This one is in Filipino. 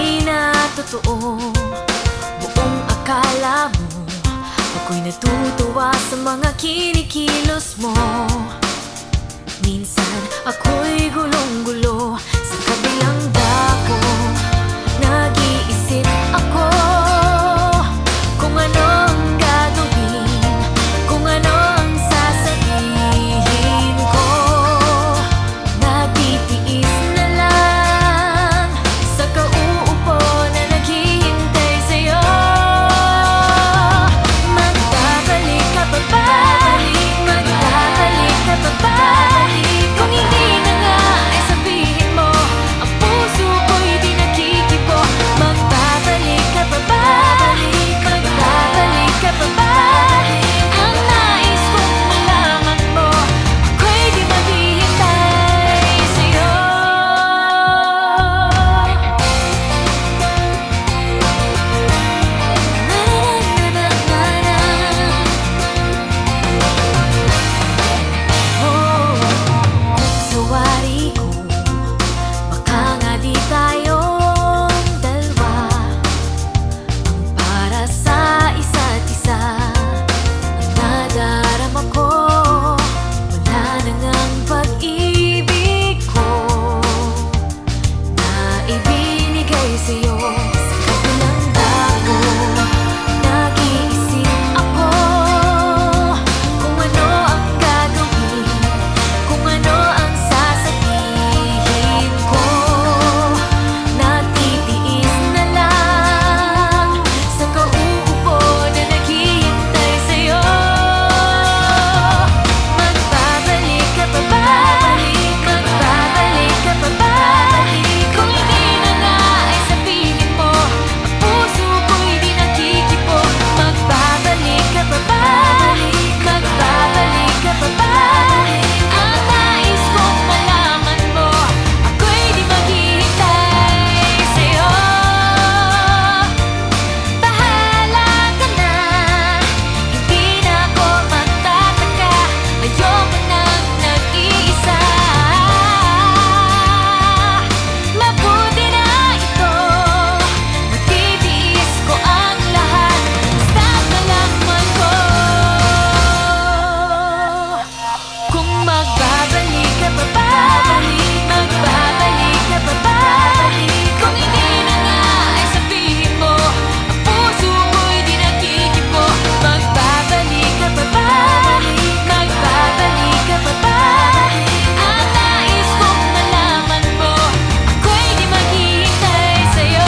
Di na totoo buong akala mo. Ako'y natutuwa sa mga kinikilos mo. Minsan ako'y gulong-gulo sa kabilang dako. Nag-iisip ako kung ano ang gagawin, kung ano ang sasabihin ko. Natitiis na lang sa kauupo na naghihintay sa'yo. Magbabalik ka pa ba? Magbabalik ka pa ba? Kung hindi na nga ay sabihin mo, ang puso ko'y di nakikibo. Magbabalik ka pa ba? Magbabalik ka pa ba? Ang nais kong malaman mo, ako'y di maghihintay sa'yo. Oh, kung sa wari ko, baka nga di tayong dalawa ang para sa isa't isa. Ang nadarama ko, wala na ngang pag-ibig ko na ibinigay sa'yo. Sa kabilang dako, nag-iisip ako kung ano ang gagawin, kung ano ang sasabihin ko. Natitiis na lang sa kauupo na naghihintay sa'yo. Magbabalik ka pa ba? Magbabalik ka pa ba? Kung hindi na nga ay sabihin mo, ang puso ko'y di nakikibo. Magbabalik ka pa ba? Magbabalik ka pa ba? Ang nais kong malaman mo, ako'y di maghihintay sa'yo. Bahala ka na, hindi na ako magtataka. Ayoko nang nag-iisa. Mabuti na ito, matitiis ko ang lahat. Basta't malaman ko kung magbabalik ka pa ba? Magbabalik ka pa ba? Kung hindi na nga ay sabihin mo, ang puso ko'y di nakikibo. Magbabalik ka pa ba? Magbabalik ka pa ba? Ang nais kong malaman mo, ako'y di maghihintay sa'yo.